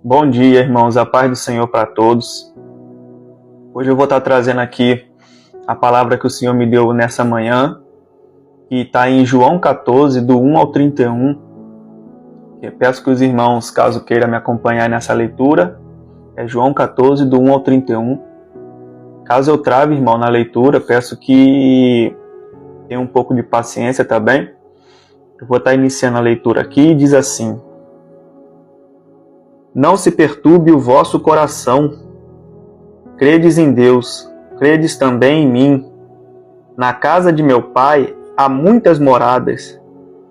Bom dia, irmãos, a paz do Senhor para todos. Hoje eu vou estar trazendo aqui a palavra que o Senhor me deu nessa manhã, que está em João 14, do 1 ao 31. Eu peço que os irmãos, caso queiram me acompanhar nessa leitura, é João 14, do 1 ao 31. Caso eu trave, irmão, na leitura, peço que tenha um pouco de paciência, tá bem? Eu vou estar iniciando a leitura aqui e diz assim: Não se perturbe o vosso coração. Credes em Deus, credes também em mim. Na casa de meu Pai há muitas moradas.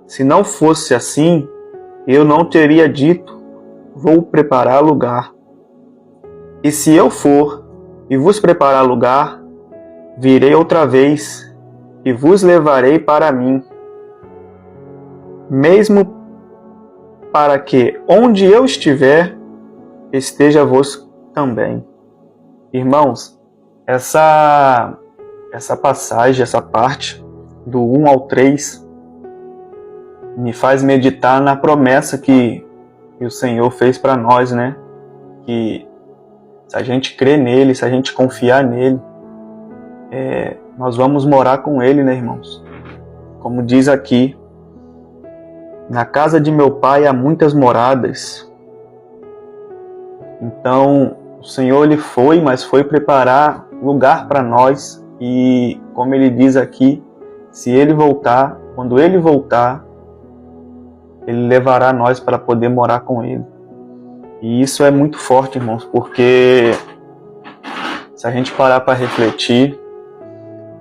Se não fosse assim, eu não teria dito, vou preparar lugar. E se eu for e vos preparar lugar, virei outra vez e vos levarei para mim, mesmo para que onde eu estiver, esteja vos também. Irmãos, essa passagem, essa parte do 1 ao 3 me faz meditar na promessa que o Senhor fez para nós, né? Que se a gente crer nele, se a gente confiar nele, nós vamos morar com ele, né, irmãos? Como diz aqui, na casa de meu Pai há muitas moradas. Então, o Senhor ele foi, mas foi preparar lugar para nós. E como ele diz aqui, se ele voltar, quando ele voltar, ele levará nós para poder morar com ele. E isso é muito forte, irmãos, porque se a gente parar para refletir,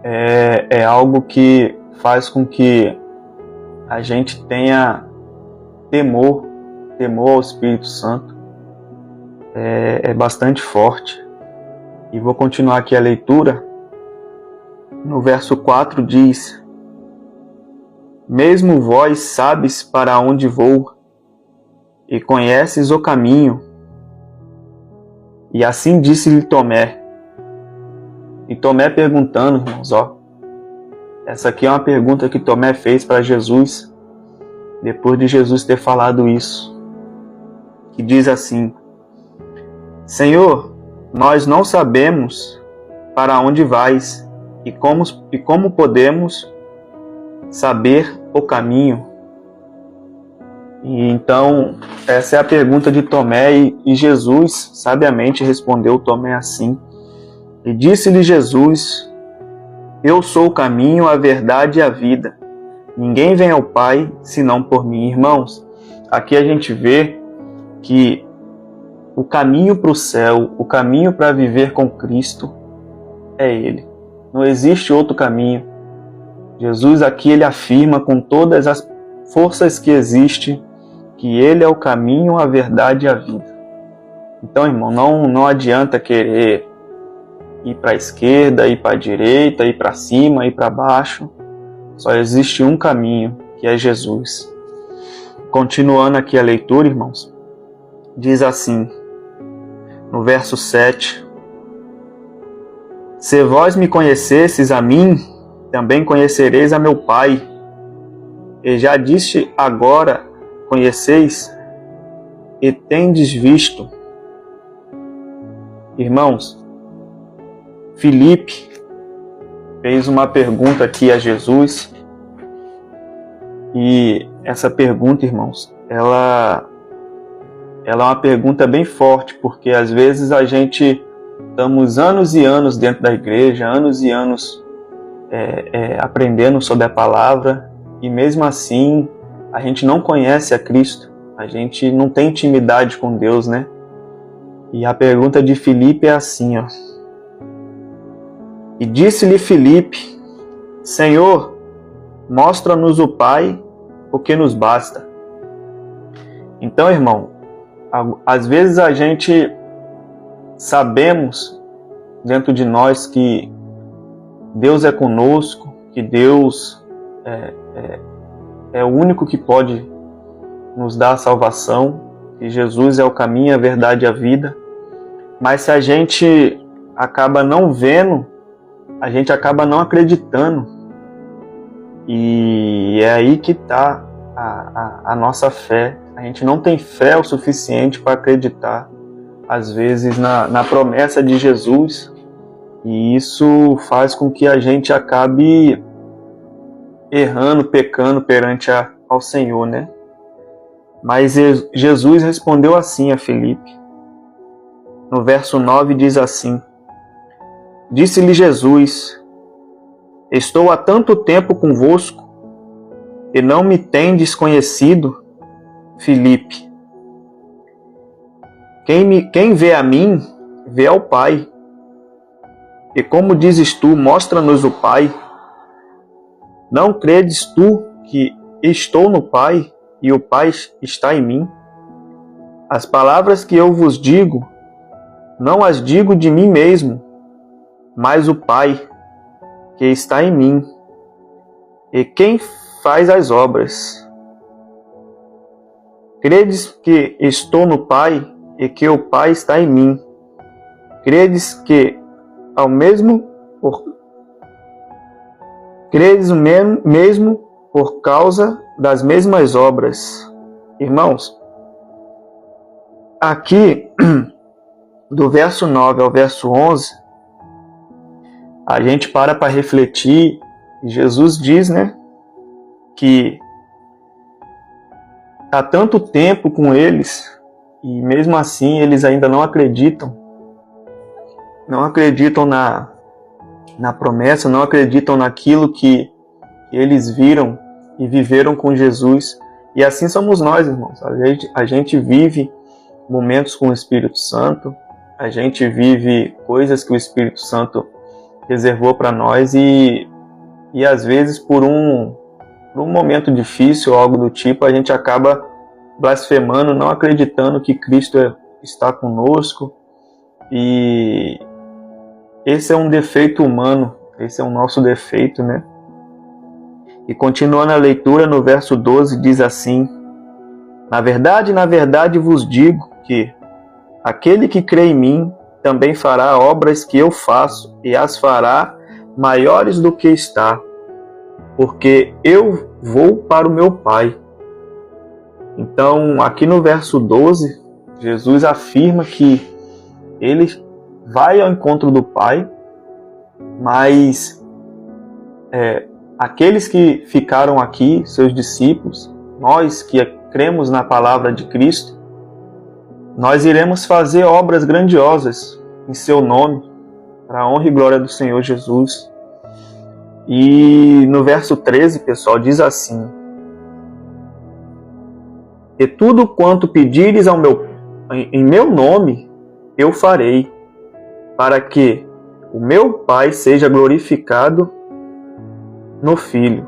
é algo que faz com que a gente tenha temor ao Espírito Santo. É bastante forte. E vou continuar aqui a leitura. No verso 4 diz: Mesmo vós sabes para onde vou, e conheces o caminho. E assim disse-lhe Tomé. E Tomé perguntando, irmãos, essa aqui é uma pergunta que Tomé fez para Jesus, depois de Jesus ter falado isso, que diz assim: Senhor, nós não sabemos para onde vais, e como podemos saber o caminho? E então, essa é a pergunta de Tomé, e Jesus sabiamente respondeu Tomé assim. E disse-lhe Jesus: Eu sou o caminho, a verdade e a vida. Ninguém vem ao Pai senão por mim. Irmãos, aqui a gente vê que o caminho para o céu, o caminho para viver com Cristo é Ele. Não existe outro caminho. Jesus aqui ele afirma com todas as forças que existem que Ele é o caminho, a verdade e a vida. Então, irmão, não adianta querer ir para a esquerda, ir para a direita, ir para cima, ir para baixo. Só existe um caminho, que é Jesus. Continuando aqui a leitura, irmãos, diz assim, no verso 7, Se vós me conhecesses a mim, também conhecereis a meu Pai. E já disse agora, conheceis e tendes visto. Irmãos, Filipe fez uma pergunta aqui a Jesus, e essa pergunta, irmãos, ela é uma pergunta bem forte, porque às vezes a gente estamos anos e anos dentro da igreja, anos e anos aprendendo sobre a palavra, e mesmo assim a gente não conhece a Cristo, a gente não tem intimidade com Deus, né? E a pergunta de Filipe é assim, E disse-lhe Filipe: Senhor, mostra-nos o Pai, o que nos basta. Então, irmão, às vezes a gente sabemos dentro de nós que Deus é conosco, que Deus é o único que pode nos dar a salvação, que Jesus é o caminho, a verdade e a vida. Mas se a gente acaba não vendo, a gente acaba não acreditando. E é aí que está a nossa fé, A gente não tem fé o suficiente para acreditar, às vezes, na promessa de Jesus. E isso faz com que a gente acabe errando, pecando perante ao Senhor, né? Mas Jesus respondeu assim a Filipe. No verso 9 diz assim: Disse-lhe Jesus: Estou há tanto tempo convosco, e não me tendes conhecido, Filipe. Quem vê a mim, vê ao Pai. E como dizes tu, mostra-nos o Pai. Não credes tu que estou no Pai e o Pai está em mim? As palavras que eu vos digo, não as digo de mim mesmo, mas o Pai que está em mim. E quem faz as obras? Credes que estou no Pai e que o Pai está em mim? Credes que credes mesmo por causa das mesmas obras? Irmãos, aqui do verso 9 ao verso 11, a gente para refletir. Jesus diz, né, que há tanto tempo com eles e mesmo assim eles ainda não acreditam na promessa, não acreditam naquilo que eles viram e viveram com Jesus. E assim somos nós, irmãos. A gente vive momentos com o Espírito Santo, a gente vive coisas que o Espírito Santo reservou para nós e às vezes por um momento difícil ou algo do tipo, a gente acaba blasfemando, não acreditando que Cristo está conosco. E esse é um defeito humano, esse é o nosso defeito, né? E continuando a leitura, no verso 12 diz assim: na verdade vos digo que aquele que crê em mim também fará obras que eu faço, e as fará maiores do que está, porque eu vou para o meu Pai. Então, aqui no verso 12, Jesus afirma que ele vai ao encontro do Pai, mas aqueles que ficaram aqui, seus discípulos, nós que cremos na palavra de Cristo, nós iremos fazer obras grandiosas em seu nome, para a honra e glória do Senhor Jesus. E no verso 13, pessoal, diz assim: E tudo quanto pedires em meu nome, eu farei, para que o meu Pai seja glorificado no Filho.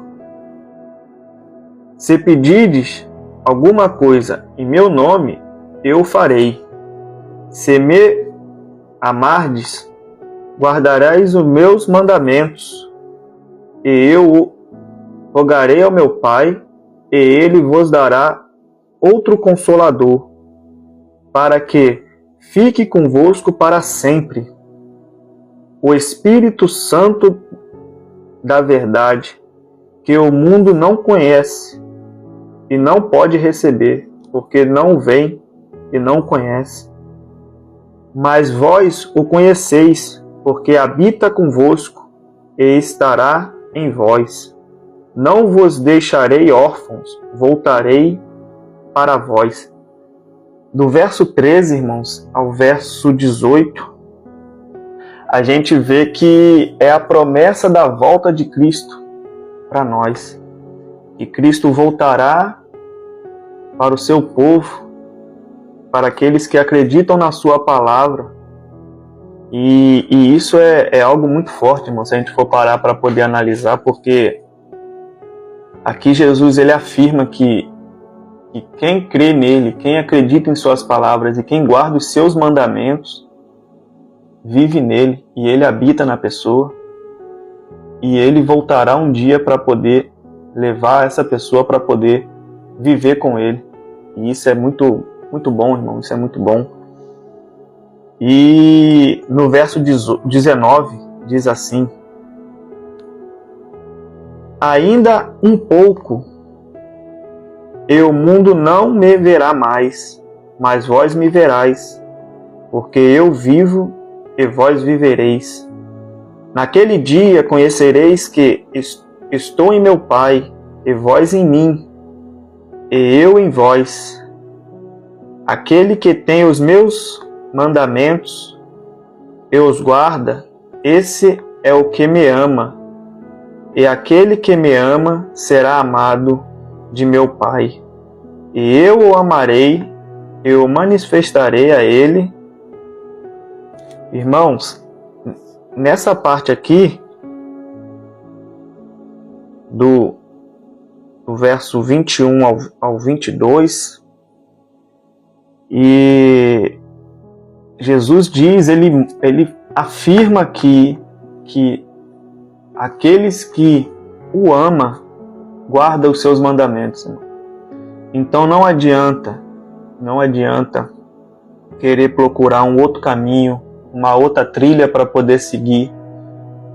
Se pedires alguma coisa em meu nome, eu farei. Se me amardes, guardareis os meus mandamentos, e eu rogarei ao meu Pai, e ele vos dará outro Consolador, para que fique convosco para sempre, o Espírito Santo da verdade, que o mundo não conhece e não pode receber, porque não vem e não conhece. Mas vós o conheceis, porque habita convosco e estará em vós. Não vos deixarei órfãos, voltarei para vós. Do verso 13, irmãos, ao verso 18, a gente vê que é a promessa da volta de Cristo para nós. E Cristo voltará para o seu povo, para aqueles que acreditam na sua palavra. E isso é algo muito forte, irmão, se a gente for parar para poder analisar, porque aqui Jesus ele afirma que quem crê nele, quem acredita em suas palavras e quem guarda os seus mandamentos, vive nele e ele habita na pessoa, e ele voltará um dia para poder levar essa pessoa para poder viver com ele. E isso é muito, muito bom, irmão, isso é muito bom. E no verso 19 diz assim: ainda um pouco, e o mundo não me verá mais, mas vós me verais, porque eu vivo e vós vivereis. Naquele dia conhecereis que estou em meu Pai, e vós em mim, e eu em vós. Aquele que tem os meus mandamentos e os guarda, esse é o que me ama, e aquele que me ama será amado de meu Pai. E eu o amarei, eu o manifestarei a ele. Irmãos, nessa parte aqui, do verso 21 ao 22, e Jesus diz, ele afirma aqui que aqueles que o amam guardam os seus mandamentos. Então não adianta querer procurar um outro caminho, uma outra trilha para poder seguir.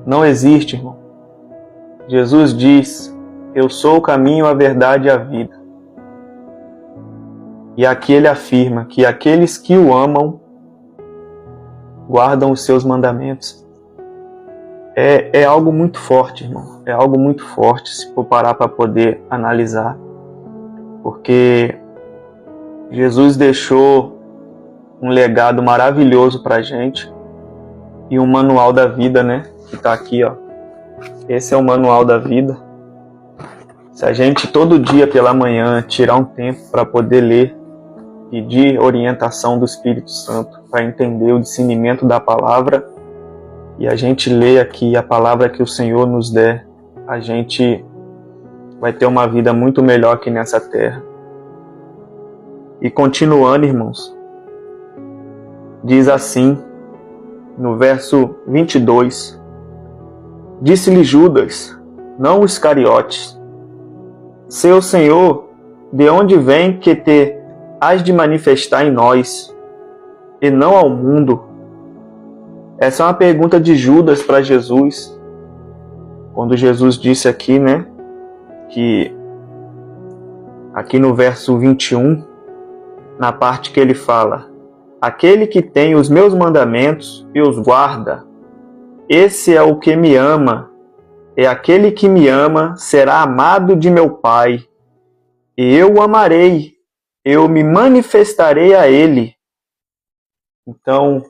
Não existe, irmão. Jesus diz: eu sou o caminho, a verdade e a vida. E aqui ele afirma que aqueles que o amam guardam os seus mandamentos. É algo muito forte, irmão. É algo muito forte se for parar para poder analisar. Porque Jesus deixou um legado maravilhoso para a gente e um manual da vida, né? Que está aqui, ó. Esse é o manual da vida. Se a gente todo dia pela manhã tirar um tempo para poder ler, pedir orientação do Espírito Santo para entender o discernimento da palavra, e a gente lê aqui a palavra que o Senhor nos der, a gente vai ter uma vida muito melhor aqui nessa terra. E continuando, irmãos, diz assim, no verso 22, disse-lhe Judas, não os Iscariotes, seu Senhor, de onde vem que te hás de manifestar em nós, e não ao mundo? Essa é uma pergunta de Judas para Jesus, quando Jesus disse aqui, né, que aqui no verso 21, na parte que ele fala, aquele que tem os meus mandamentos e os guarda, esse é o que me ama, e aquele que me ama será amado de meu Pai, e eu o amarei, eu me manifestarei a ele. Então,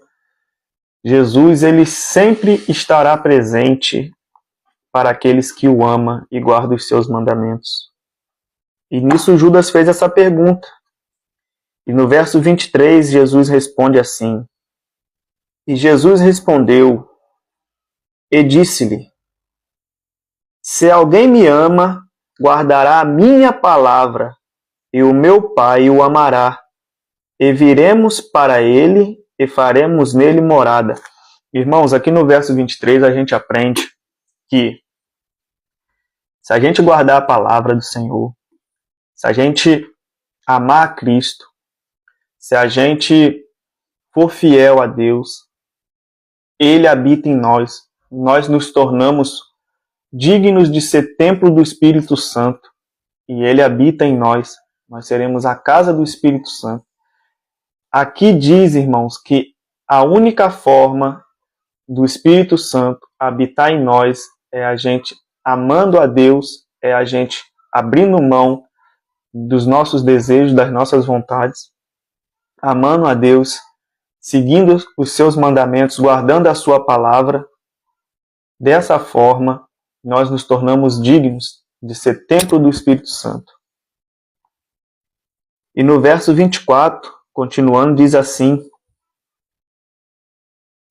Jesus, ele sempre estará presente para aqueles que o amam e guardam os seus mandamentos. E nisso Judas fez essa pergunta. E no verso 23, Jesus responde assim, e Jesus respondeu e disse-lhe, se alguém me ama, guardará a minha palavra, e o meu Pai o amará, e viremos para ele e faremos nele morada. Irmãos, aqui no verso 23 a gente aprende que se a gente guardar a palavra do Senhor, se a gente amar a Cristo, se a gente for fiel a Deus, Ele habita em nós, nós nos tornamos dignos de ser templo do Espírito Santo, e Ele habita em nós, nós seremos a casa do Espírito Santo. Aqui diz, irmãos, que a única forma do Espírito Santo habitar em nós é a gente amando a Deus, é a gente abrindo mão dos nossos desejos, das nossas vontades, amando a Deus, seguindo os seus mandamentos, guardando a sua palavra. Dessa forma, nós nos tornamos dignos de ser templo do Espírito Santo. E no verso 24, continuando, diz assim,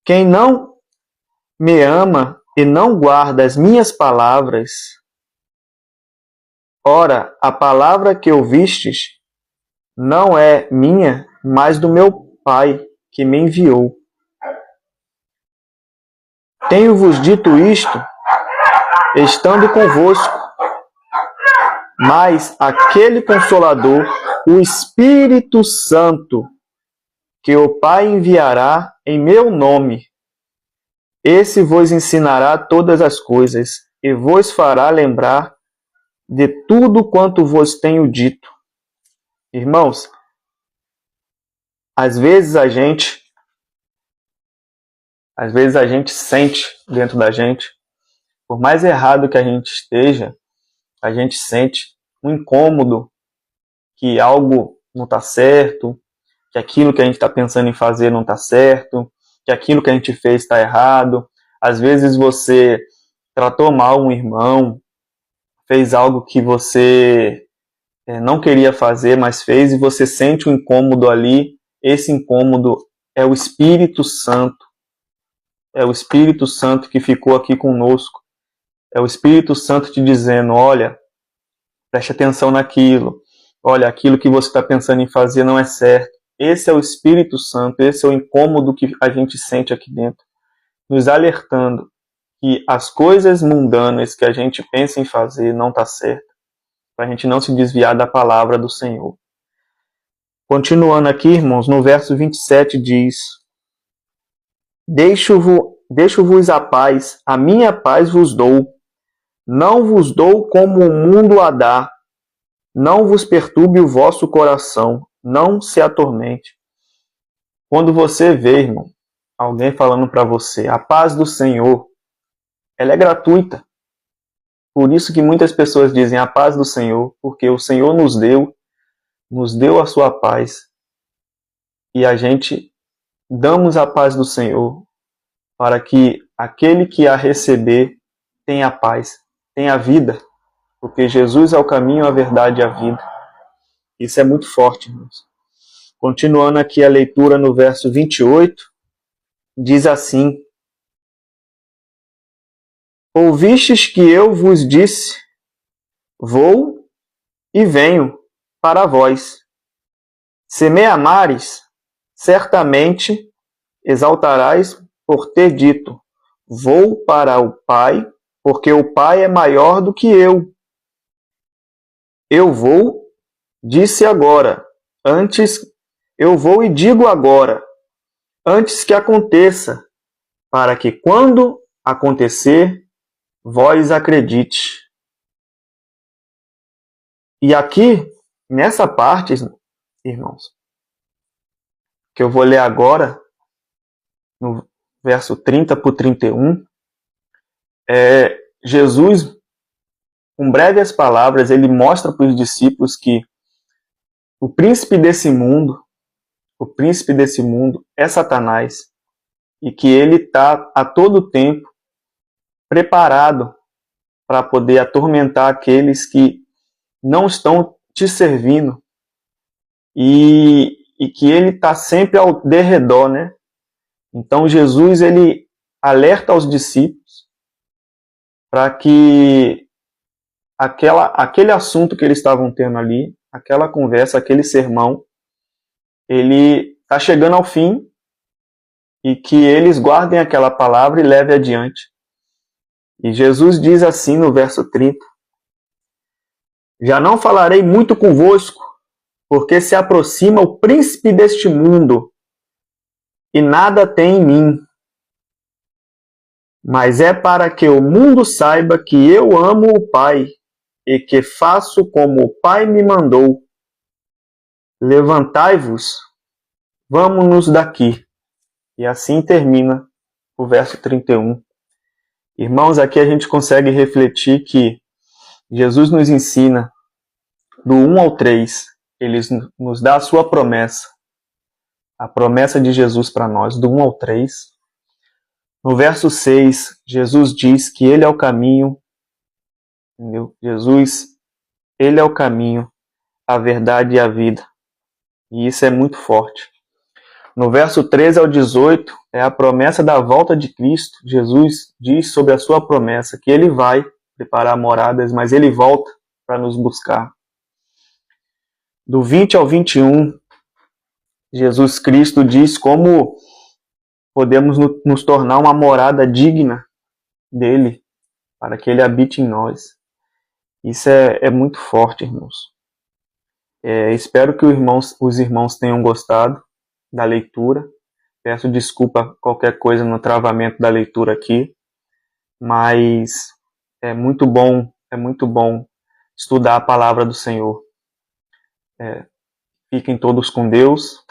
quem não me ama e não guarda as minhas palavras, ora, a palavra que ouvistes não é minha, mas do meu Pai que me enviou. Tenho-vos dito isto, estando convosco, mas aquele Consolador, o Espírito Santo, que o Pai enviará em meu nome, esse vos ensinará todas as coisas, e vos fará lembrar de tudo quanto vos tenho dito. Irmãos, às vezes a gente sente dentro da gente, por mais errado que a gente esteja, a gente sente um incômodo que algo não está certo, que aquilo que a gente está pensando em fazer não está certo, que aquilo que a gente fez está errado. Às vezes você tratou mal um irmão, fez algo que você não queria fazer, mas fez, e você sente um incômodo ali. Esse incômodo é o Espírito Santo. É o Espírito Santo que ficou aqui conosco. É o Espírito Santo te dizendo, olha, preste atenção naquilo. Olha, aquilo que você está pensando em fazer não é certo. Esse é o Espírito Santo, esse é o incômodo que a gente sente aqui dentro, nos alertando que as coisas mundanas que a gente pensa em fazer não está certo, para a gente não se desviar da palavra do Senhor. Continuando aqui, irmãos, no verso 27 diz, Deixo-vos a paz, a minha paz vos dou, não vos dou como o mundo a dá, não vos perturbe o vosso coração, não se atormente. Quando você vê, irmão, alguém falando para você, a paz do Senhor, ela é gratuita. Por isso que muitas pessoas dizem a paz do Senhor, porque o Senhor nos deu a sua paz, e a gente damos a paz do Senhor para que aquele que a receber tenha paz, tenha vida, porque Jesus é o caminho, a verdade e a vida. Isso é muito forte, irmãos. Continuando aqui a leitura no verso 28, diz assim, Ouvistes que eu vos disse, vou e venho para vós. Se me amares, certamente exaltarás por ter dito, vou para o Pai, porque o Pai é maior do que eu. Eu vou, disse agora, eu vou e digo agora, antes que aconteça, para que quando acontecer, vós acredite. E aqui, nessa parte, irmãos, que eu vou ler agora, no verso 30 por 31, Jesus, com breves palavras, ele mostra para os discípulos que o príncipe desse mundo é Satanás, e que ele está a todo tempo preparado para poder atormentar aqueles que não estão te servindo, e que ele está sempre ao derredor, né? Então Jesus, ele alerta aos discípulos para que aquele assunto que eles estavam tendo ali, aquela conversa, aquele sermão, ele está chegando ao fim, e que eles guardem aquela palavra e levem adiante. E Jesus diz assim no verso 30, Já não falarei muito convosco, porque se aproxima o príncipe deste mundo, e nada tem em mim. Mas é para que o mundo saiba que eu amo o Pai, e que faço como o Pai me mandou. Levantai-vos, vamos-nos daqui. E assim termina o verso 31. Irmãos, aqui a gente consegue refletir que Jesus nos ensina, do 1 ao 3, ele nos dá a sua promessa, a promessa de Jesus para nós, do 1 ao 3. No verso 6, Jesus diz que ele é o caminho, entendeu? Jesus, ele é o caminho, a verdade e a vida. E isso é muito forte. No verso 13 ao 18, é a promessa da volta de Cristo. Jesus diz sobre a sua promessa que ele vai preparar moradas, mas ele volta para nos buscar. Do 20 ao 21, Jesus Cristo diz como podemos nos tornar uma morada digna dele, para que ele habite em nós. Isso é muito forte, irmãos. Espero que os irmãos tenham gostado da leitura. Peço desculpa qualquer coisa no travamento da leitura aqui, mas é muito bom estudar a palavra do Senhor. Fiquem todos com Deus.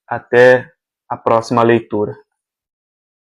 Até a próxima leitura.